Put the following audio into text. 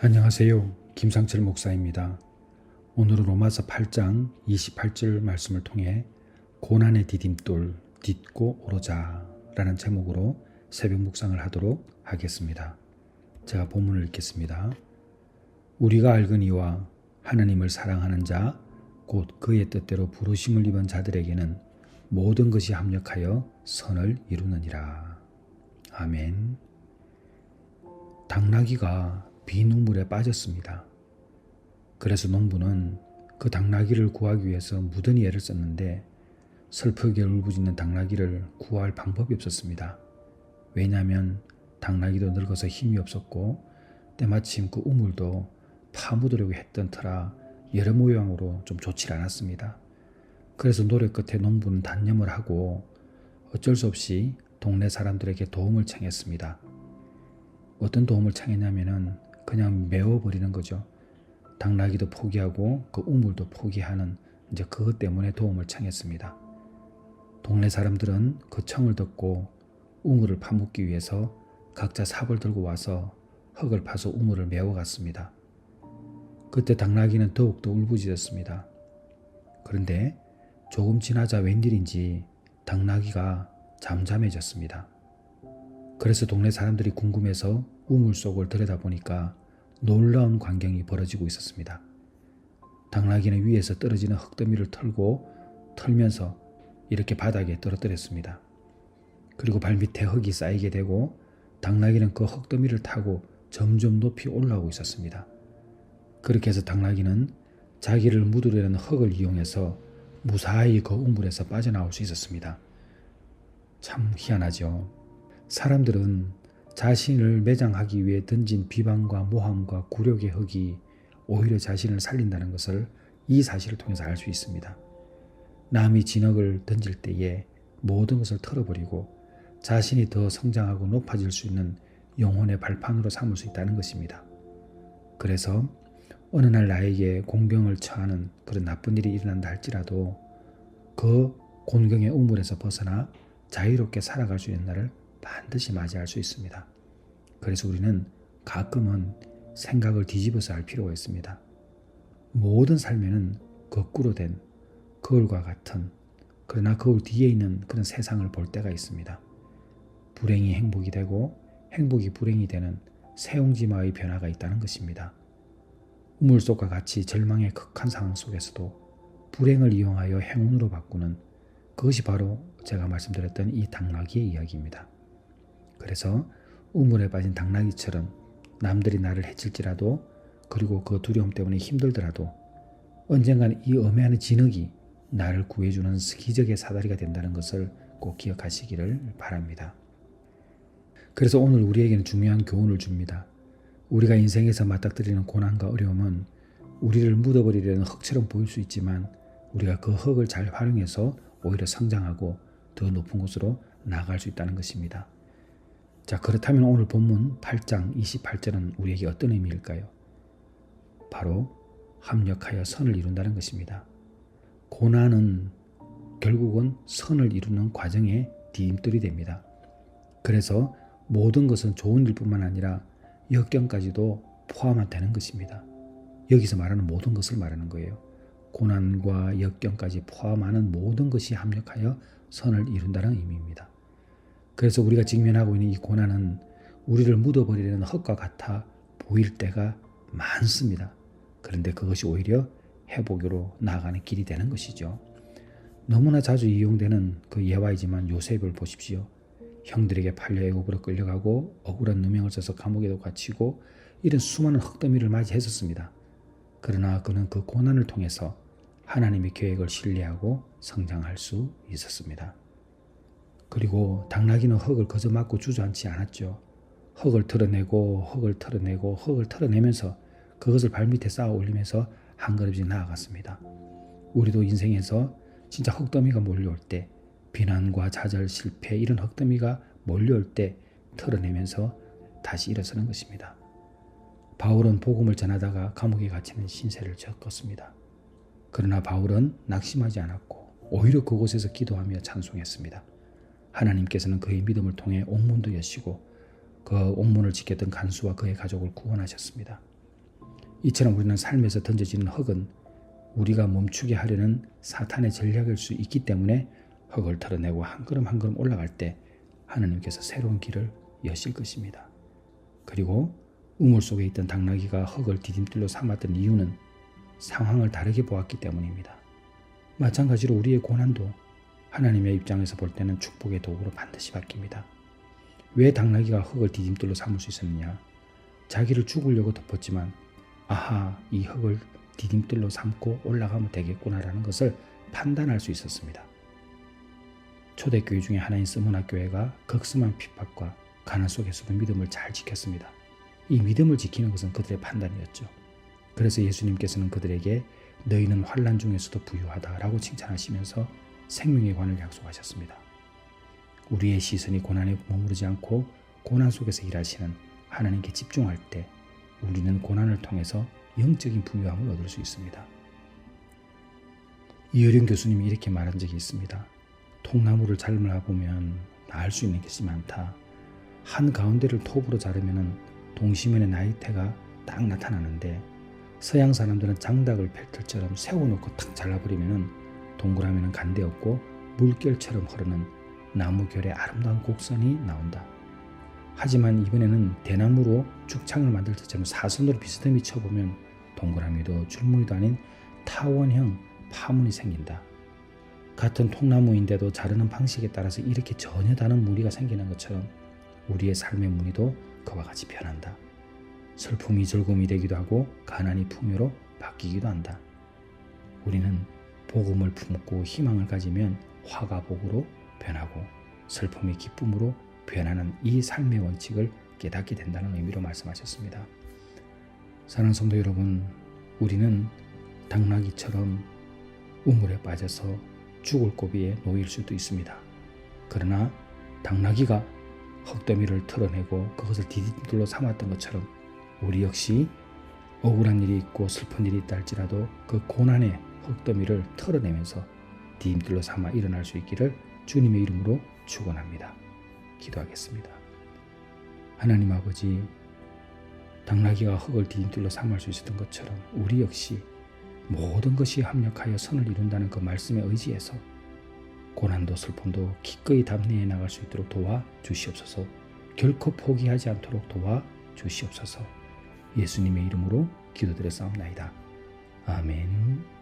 안녕하세요. 김상철 목사입니다. 오늘은 로마서 8장 28절 말씀을 통해 고난의 디딤돌 딛고 오르자 라는 제목으로 새벽 묵상을 하도록 하겠습니다. 제가 본문을 읽겠습니다. 우리가 알거니와 하나님을 사랑하는 자 곧 그의 뜻대로 부르심을 입은 자들에게는 모든 것이 합력하여 선을 이루느니라. 아멘. 당나귀가 비눗물에 빠졌습니다. 그래서 농부는 그 당나귀를 구하기 위해서 무던히 애를 썼는데 슬프게 울부짖는 당나귀를 구할 방법이 없었습니다. 왜냐하면 당나귀도 늙어서 힘이 없었고 때마침 그 우물도 파묻으려고 했던 터라 여러 모양으로 좀 좋지 않았습니다. 그래서 노력 끝에 농부는 단념을 하고 어쩔 수 없이 동네 사람들에게 도움을 청했습니다. 어떤 도움을 청했냐면은 그냥 메워버리는 거죠. 당나귀도 포기하고 그 우물도 포기하는 이제 그것 때문에 도움을 청했습니다. 동네 사람들은 그 청을 듣고 우물을 파묻기 위해서 각자 삽을 들고 와서 흙을 파서 우물을 메워갔습니다. 그때 당나귀는 더욱더 울부짖었습니다. 그런데 조금 지나자 웬일인지 당나귀가 잠잠해졌습니다. 그래서 동네 사람들이 궁금해서 우물 속을 들여다보니까 놀라운 광경이 벌어지고 있었습니다. 당나귀는 위에서 떨어지는 흙더미를 털면서 이렇게 바닥에 떨어뜨렸습니다. 그리고 발밑에 흙이 쌓이게 되고 당나귀는 그 흙더미를 타고 점점 높이 올라오고 있었습니다. 그렇게 해서 당나귀는 자기를 묻으려는 흙을 이용해서 무사히 그 우물에서 빠져나올 수 있었습니다. 참 희한하죠. 사람들은 자신을 매장하기 위해 던진 비방과 모함과 굴욕의 흙이 오히려 자신을 살린다는 것을 이 사실을 통해서 알 수 있습니다. 남이 진흙을 던질 때에 모든 것을 털어버리고 자신이 더 성장하고 높아질 수 있는 영혼의 발판으로 삼을 수 있다는 것입니다. 그래서 어느 날 나에게 곤경을 처하는 그런 나쁜 일이 일어난다 할지라도 그 곤경의 우물에서 벗어나 자유롭게 살아갈 수 있는 날을 반드시 맞이할 수 있습니다. 그래서 우리는 가끔은 생각을 뒤집어서 할 필요가 있습니다. 모든 삶에는 거꾸로 된 거울과 같은 그러나 거울 뒤에 있는 그런 세상을 볼 때가 있습니다. 불행이 행복이 되고 행복이 불행이 되는 세옹지마의 변화가 있다는 것입니다. 우물 속과 같이 절망의 극한 상황 속에서도 불행을 이용하여 행운으로 바꾸는 그것이 바로 제가 말씀드렸던 이 당나귀의 이야기입니다. 그래서 우물에 빠진 당나귀처럼 남들이 나를 해칠지라도 그리고 그 두려움 때문에 힘들더라도 언젠가는 이 엄해하는 진흙이 나를 구해주는 기적의 사다리가 된다는 것을 꼭 기억하시기를 바랍니다. 그래서 오늘 우리에게는 중요한 교훈을 줍니다. 우리가 인생에서 맞닥뜨리는 고난과 어려움은 우리를 묻어버리려는 흙처럼 보일 수 있지만 우리가 그 흙을 잘 활용해서 오히려 성장하고 더 높은 곳으로 나아갈 수 있다는 것입니다. 자, 그렇다면 오늘 본문 8장 28절은 우리에게 어떤 의미일까요? 바로 합력하여 선을 이룬다는 것입니다. 고난은 결국은 선을 이루는 과정의 디딤돌이 됩니다. 그래서 모든 것은 좋은 일뿐만 아니라 역경까지도 포함되는 것입니다. 여기서 말하는 모든 것을 말하는 거예요. 고난과 역경까지 포함하는 모든 것이 합력하여 선을 이룬다는 의미입니다. 그래서 우리가 직면하고 있는 이 고난은 우리를 묻어버리려는 흙과 같아 보일 때가 많습니다. 그런데 그것이 오히려 회복으로 나아가는 길이 되는 것이죠. 너무나 자주 이용되는 그 예화이지만 요셉을 보십시오. 형들에게 팔려 애굽으로 끌려가고 억울한 누명을 써서 감옥에도 갇히고 이런 수많은 흙더미를 맞이했었습니다. 그러나 그는 그 고난을 통해서 하나님의 계획을 신뢰하고 성장할 수 있었습니다. 그리고 당나귀는 흙을 거저 맞고 주저앉지 않았죠. 흙을 털어내면서 그것을 발밑에 쌓아 올리면서 한 걸음씩 나아갔습니다. 우리도 인생에서 진짜 흙더미가 몰려올 때 비난과 좌절, 실패 이런 흙더미가 몰려올 때 털어내면서 다시 일어서는 것입니다. 바울은 복음을 전하다가 감옥에 갇히는 신세를 겪었습니다. 그러나 바울은 낙심하지 않았고 오히려 그곳에서 기도하며 찬송했습니다. 하나님께서는 그의 믿음을 통해 옥문도 여시고 그 옥문을 지켰던 간수와 그의 가족을 구원하셨습니다. 이처럼 우리는 삶에서 던져지는 흙은 우리가 멈추게 하려는 사탄의 전략일 수 있기 때문에 흙을 털어내고 한 걸음 한 걸음 올라갈 때 하나님께서 새로운 길을 여실 것입니다. 그리고 우물 속에 있던 당나귀가 흙을 디딤돌로 삼았던 이유는 상황을 다르게 보았기 때문입니다. 마찬가지로 우리의 고난도 하나님의 입장에서 볼 때는 축복의 도구로 반드시 바뀝니다. 왜 당나귀가 흙을 디딤돌로 삼을 수 있었느냐? 자기를 죽으려고 덮었지만 아하, 이 흙을 디딤돌로 삼고 올라가면 되겠구나라는 것을 판단할 수 있었습니다. 초대교회 중에 하나인 스무나 교회가 극심한 핍박과 가난 속에서도 믿음을 잘 지켰습니다. 이 믿음을 지키는 것은 그들의 판단이었죠. 그래서 예수님께서는 그들에게 너희는 환난 중에서도 부유하다라고 칭찬하시면서 생명의 관을 약속하셨습니다. 우리의 시선이 고난에 머무르지 않고 고난 속에서 일하시는 하나님께 집중할 때 우리는 고난을 통해서 영적인 부유함을 얻을 수 있습니다. 이어령 교수님이 이렇게 말한 적이 있습니다. 통나무를 잘라보면 알 수 있는 것이 많다. 한 가운데를 톱으로 자르면 동시면의 나이테가 딱 나타나는데 서양 사람들은 장닭을 펠틀처럼 세워놓고 탁 잘라버리면 동그라미는 간데없고 물결처럼 흐르는 나무 결의 아름다운 곡선이 나온다. 하지만 이번에는 대나무로 죽창을 만들 때처럼 사선으로 비스듬히 쳐보면 동그라미도 줄무늬도 아닌 타원형 파문이 생긴다. 같은 통나무인데도 자르는 방식에 따라서 이렇게 전혀 다른 무늬가 생기는 것처럼 우리의 삶의 무늬도 그와 같이 변한다. 슬픔이 즐거움이 되기도 하고 가난이 풍요로 바뀌기도 한다. 우리는 복음을 품고 희망을 가지면 화가 복으로 변하고 슬픔이 기쁨으로 변하는 이 삶의 원칙을 깨닫게 된다는 의미로 말씀하셨습니다. 사랑하는 성도 여러분, 우리는 당나귀처럼 우물에 빠져서 죽을 고비에 놓일 수도 있습니다. 그러나 당나귀가 흙더미를 털어내고 그것을 디딤돌로 삼았던 것처럼 우리 역시 억울한 일이 있고 슬픈 일이 있다 할지라도 그 고난의 흙더미를 털어내면서 디딤돌로 삼아 일어날 수 있기를 주님의 이름으로 축원합니다. 기도하겠습니다. 하나님 아버지, 당나귀가 흙을 디딤돌로 삼을 수 있었던 것처럼 우리 역시 모든 것이 합력하여 선을 이룬다는 그 말씀에 의지해서 고난도 슬픔도 기꺼이 담내해 나갈 수 있도록 도와주시옵소서. 결코 포기하지 않도록 도와주시옵소서. 예수님의 이름으로 기도드렸사옵나이다. 아멘.